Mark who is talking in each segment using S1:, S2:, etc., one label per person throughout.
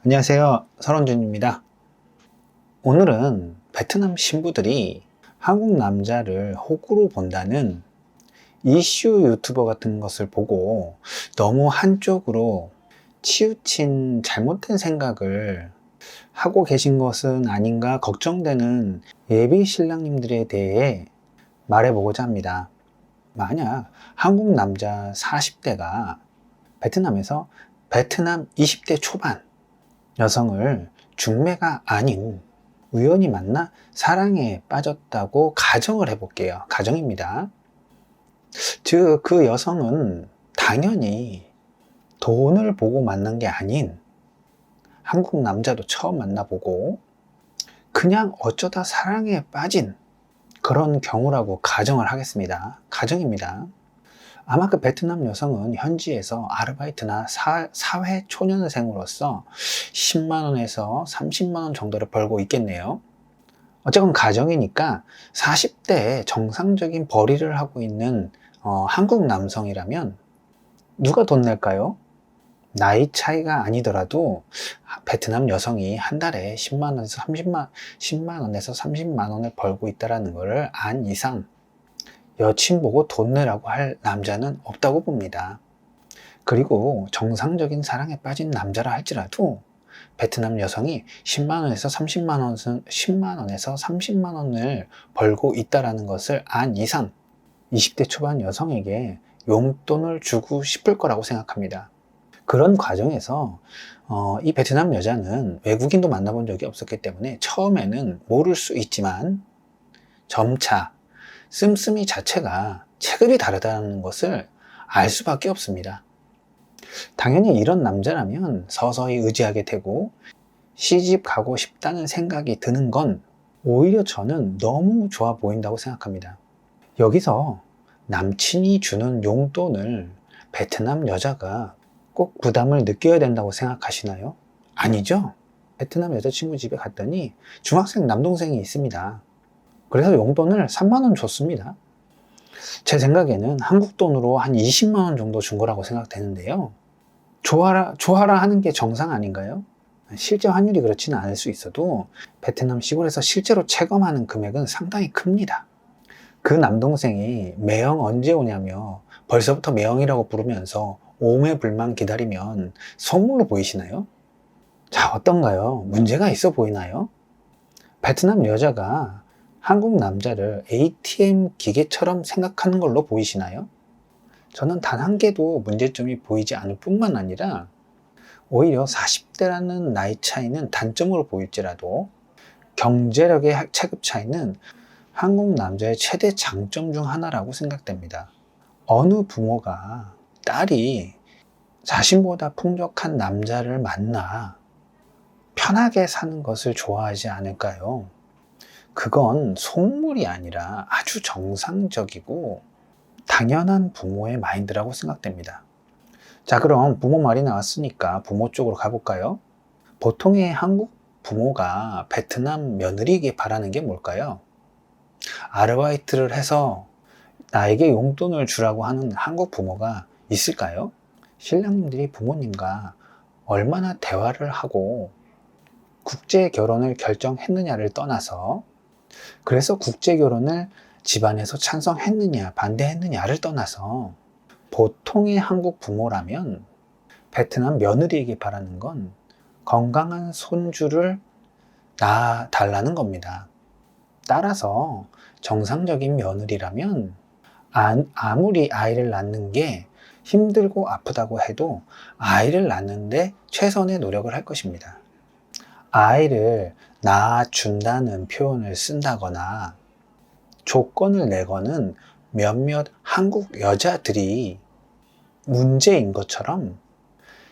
S1: 안녕하세요. 설원준입니다. 오늘은 베트남 신부들이 한국 남자를 호구로 본다는 이슈 유튜버 같은 것을 보고 너무 한쪽으로 치우친 잘못된 생각을 하고 계신 것은 아닌가 걱정되는 예비 신랑님들에 대해 말해보고자 합니다. 만약 한국 남자 40대가 베트남에서 베트남 20대 초반 여성을 중매가 아닌 우연히 만나 사랑에 빠졌다고 가정을 해볼게요. 가정입니다. 즉, 그 여성은 당연히 돈을 보고 만난 게 아닌 한국 남자도 처음 만나보고 그냥 어쩌다 사랑에 빠진 그런 경우라고 가정을 하겠습니다. 가정입니다. 아마 그 베트남 여성은 현지에서 아르바이트나 사회 초년생으로서 10만원에서 30만원 정도를 벌고 있겠네요. 어쨌건 가정이니까 40대에 정상적인 벌이를 하고 있는 한국 남성이라면 누가 돈 낼까요? 나이 차이가 아니더라도 베트남 여성이 한 달에 10만원에서 30만원을 벌고 있다는 것을 안 이상 여친 보고 돈 내라고 할 남자는 없다고 봅니다. 그리고 정상적인 사랑에 빠진 남자라 할지라도 베트남 여성이 10만원에서 30만원을 벌고 있다는 것을 안 이상 20대 초반 여성에게 용돈을 주고 싶을 거라고 생각합니다. 그런 과정에서 이 베트남 여자는 외국인도 만나본 적이 없었기 때문에 처음에는 모를 수 있지만 점차 씀씀이 자체가 체급이 다르다는 것을 알 수밖에 없습니다. 당연히 이런 남자라면 서서히 의지하게 되고 시집 가고 싶다는 생각이 드는 건 오히려 저는 너무 좋아 보인다고 생각합니다. 여기서 남친이 주는 용돈을 베트남 여자가 꼭 부담을 느껴야 된다고 생각하시나요? 아니죠. 베트남 여자친구 집에 갔더니 중학생 남동생이 있습니다. 그래서 용돈을 3만원 줬습니다. 제 생각에는 한국 돈으로 한 20만원 정도 준 거라고 생각되는데요. 좋아라 하는 게 정상 아닌가요? 실제 환율이 그렇지는 않을 수 있어도 베트남 시골에서 실제로 체감하는 금액은 상당히 큽니다. 그 남동생이 매형 언제 오냐며 벌써부터 매형이라고 부르면서 오매불망 기다리면 선물로 보이시나요? 자, 어떤가요? 문제가 있어 보이나요? 베트남 여자가 한국 남자를 ATM 기계처럼 생각하는 걸로 보이시나요? 저는 단 한 개도 문제점이 보이지 않을 뿐만 아니라 오히려 40대라는 나이 차이는 단점으로 보일지라도 경제력의 체급 차이는 한국 남자의 최대 장점 중 하나라고 생각됩니다. 어느 부모가 딸이 자신보다 풍족한 남자를 만나 편하게 사는 것을 좋아하지 않을까요? 그건 속물이 아니라 아주 정상적이고 당연한 부모의 마인드라고 생각됩니다. 자, 그럼 부모 말이 나왔으니까 부모 쪽으로 가볼까요? 보통의 한국 부모가 베트남 며느리에게 바라는 게 뭘까요? 아르바이트를 해서 나에게 용돈을 주라고 하는 한국 부모가 있을까요? 신랑님들이 부모님과 얼마나 대화를 하고 국제 결혼을 결정했느냐를 떠나서 그래서 국제 결혼을 집안에서 찬성했느냐 반대했느냐를 떠나서 보통의 한국 부모라면 베트남 며느리에게 바라는 건 건강한 손주를 낳아달라는 겁니다. 따라서 정상적인 며느리라면 아무리 아이를 낳는 게 힘들고 아프다고 해도 아이를 낳는데 최선의 노력을 할 것입니다. 아이를 낳아준다는 표현을 쓴다거나 조건을 내거는 몇몇 한국 여자들이 문제인 것처럼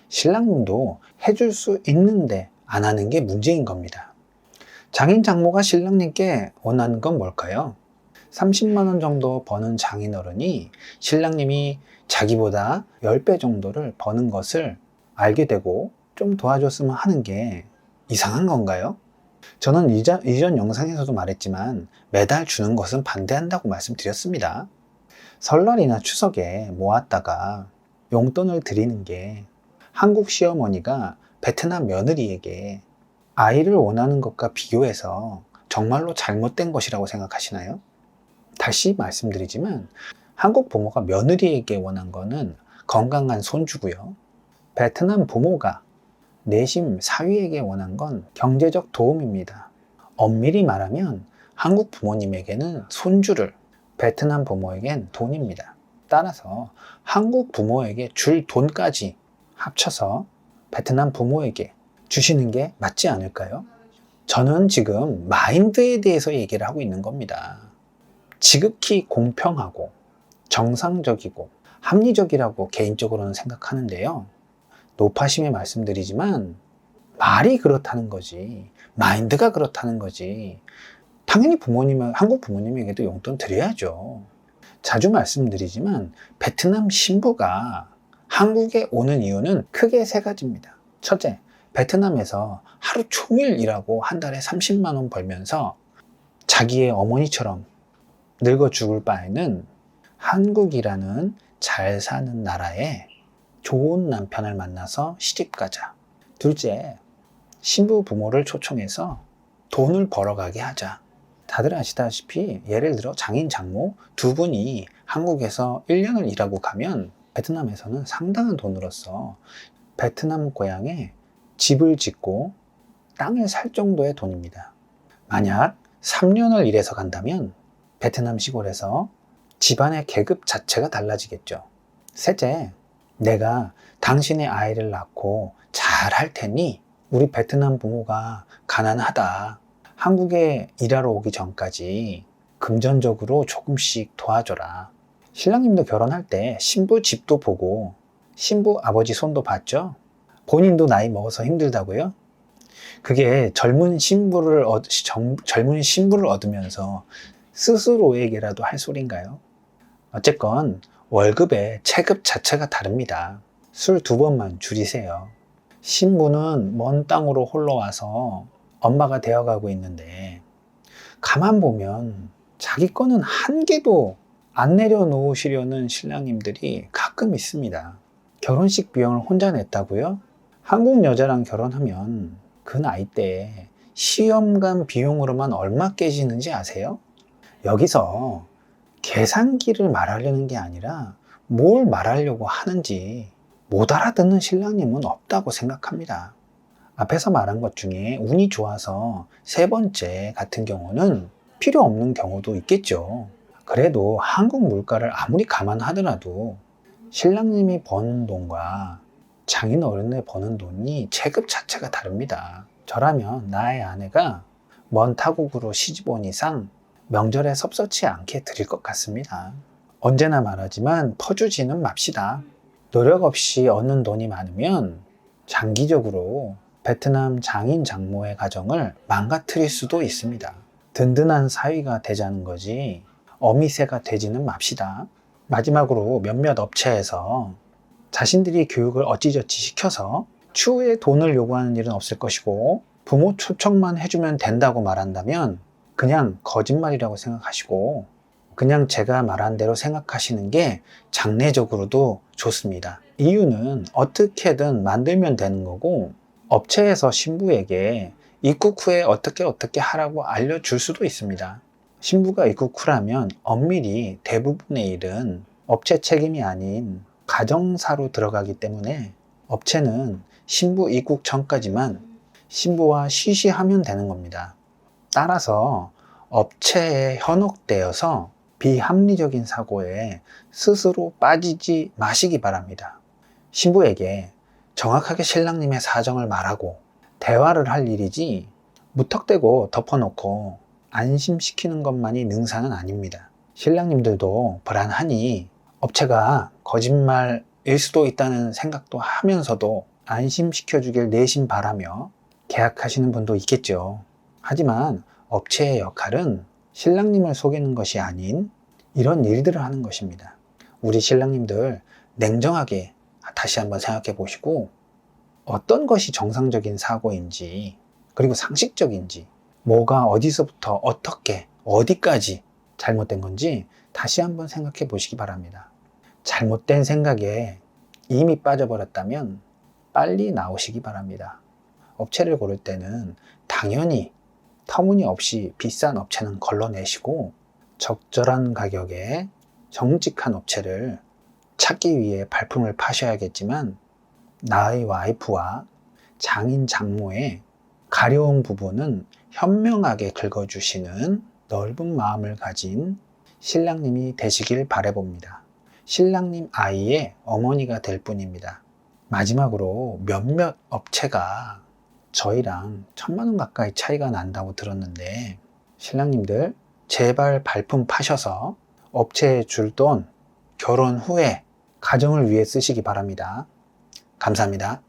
S1: 신랑님도 해줄 수 있는데 안 하는 게 문제인 겁니다. 장인 장모가 신랑님께 원하는 건 뭘까요? 30만원 정도 버는 장인어른이 신랑님이 자기보다 10배 정도를 버는 것을 알게 되고 좀 도와줬으면 하는 게 이상한 건가요? 저는 이전 영상에서도 말했지만 매달 주는 것은 반대한다고 말씀드렸습니다. 설날이나 추석에 모았다가 용돈을 드리는 게 한국 시어머니가 베트남 며느리에게 아이를 원하는 것과 비교해서 정말로 잘못된 것이라고 생각하시나요? 다시 말씀드리지만 한국 부모가 며느리에게 원한 거는 건강한 손주고요. 베트남 부모가 내심 사위에게 원한 건 경제적 도움입니다. 엄밀히 말하면 한국 부모님에게는 손주를, 베트남 부모에겐 돈입니다. 따라서 한국 부모에게 줄 돈까지 합쳐서 베트남 부모에게 주시는 게 맞지 않을까요? 저는 지금 마인드에 대해서 얘기를 하고 있는 겁니다. 지극히 공평하고 정상적이고 합리적이라고 개인적으로는 생각하는데요. 노파심에 말씀드리지만 말이 그렇다는 거지, 마인드가 그렇다는 거지. 당연히 한국 부모님에게도 용돈 드려야죠. 자주 말씀드리지만 베트남 신부가 한국에 오는 이유는 크게 세 가지입니다. 첫째, 베트남에서 하루 종일 일하고 한 달에 30만 원 벌면서 자기의 어머니처럼 늙어 죽을 바에는 한국이라는 잘 사는 나라에 좋은 남편을 만나서 시집가자. 둘째, 신부 부모를 초청해서 돈을 벌어가게 하자. 다들 아시다시피 예를 들어 장인 장모 두 분이 한국에서 1년을 일하고 가면 베트남에서는 상당한 돈으로서 베트남 고향에 집을 짓고 땅을 살 정도의 돈입니다. 만약 3년을 일해서 간다면 베트남 시골에서 집안의 계급 자체가 달라지겠죠. 셋째, 내가 당신의 아이를 낳고 잘 할 테니 우리 베트남 부모가 가난하다. 한국에 일하러 오기 전까지 금전적으로 조금씩 도와줘라. 신랑님도 결혼할 때 신부 집도 보고 신부 아버지 손도 봤죠? 본인도 나이 먹어서 힘들다고요? 그게 젊은 신부를 얻으면서 스스로에게라도 할 소린가요? 어쨌건 월급의 체급 자체가 다릅니다. 술 2번만 줄이세요. 신부는 먼 땅으로 홀로 와서 엄마가 되어가고 있는데 가만 보면 자기 거는 한 개도 안 내려놓으시려는 신랑님들이 가끔 있습니다. 결혼식 비용을 혼자 냈다고요? 한국 여자랑 결혼하면 그 나이 때에 시험관 비용으로만 얼마 깨지는지 아세요? 여기서 계산기를 말하려는 게 아니라 뭘 말하려고 하는지 못 알아듣는 신랑님은 없다고 생각합니다. 앞에서 말한 것 중에 운이 좋아서 3번째 같은 경우는 필요 없는 경우도 있겠죠. 그래도 한국 물가를 아무리 감안하더라도 신랑님이 버는 돈과 장인 어른이 버는 돈이 체급 자체가 다릅니다. 저라면 나의 아내가 먼 타국으로 시집 온 이상 명절에 섭섭치 않게 드릴 것 같습니다. 언제나 말하지만 퍼주지는 맙시다. 노력 없이 얻는 돈이 많으면 장기적으로 베트남 장인 장모의 가정을 망가뜨릴 수도 있습니다. 든든한 사위가 되자는 거지 어미새가 되지는 맙시다. 마지막으로 몇몇 업체에서 자신들이 교육을 어찌저찌 시켜서 추후에 돈을 요구하는 일은 없을 것이고 부모 초청만 해주면 된다고 말한다면 그냥 거짓말이라고 생각하시고 그냥 제가 말한 대로 생각하시는 게 장래적으로도 좋습니다. 이유는 어떻게든 만들면 되는 거고 업체에서 신부에게 입국 후에 어떻게 하라고 알려줄 수도 있습니다. 신부가 입국 후라면 엄밀히 대부분의 일은 업체 책임이 아닌 가정사로 들어가기 때문에 업체는 신부 입국 전까지만 신부와 쉬쉬하면 되는 겁니다. 따라서 업체에 현혹되어서 비합리적인 사고에 스스로 빠지지 마시기 바랍니다. 신부에게 정확하게 신랑님의 사정을 말하고 대화를 할 일이지 무턱대고 덮어놓고 안심시키는 것만이 능사는 아닙니다. 신랑님들도 불안하니 업체가 거짓말일 수도 있다는 생각도 하면서도 안심시켜주길 내심 바라며 계약하시는 분도 있겠죠. 하지만 업체의 역할은 신랑님을 속이는 것이 아닌 이런 일들을 하는 것입니다. 우리 신랑님들 냉정하게 다시 한번 생각해 보시고 어떤 것이 정상적인 사고인지 그리고 상식적인지 뭐가 어디서부터 어떻게 어디까지 잘못된 건지 다시 한번 생각해 보시기 바랍니다. 잘못된 생각에 이미 빠져버렸다면 빨리 나오시기 바랍니다. 업체를 고를 때는 당연히 터무니없이 비싼 업체는 걸러내시고 적절한 가격에 정직한 업체를 찾기 위해 발품을 파셔야겠지만, 나의 와이프와 장인 장모의 가려운 부분은 현명하게 긁어주시는 넓은 마음을 가진 신랑님이 되시길 바라봅니다. 신랑님 아이의 어머니가 될 뿐입니다. 마지막으로 몇몇 업체가 저희랑 1,000만 원 가까이 차이가 난다고 들었는데, 신랑님들 제발 발품 파셔서 업체에 줄 돈 결혼 후에 가정을 위해 쓰시기 바랍니다. 감사합니다.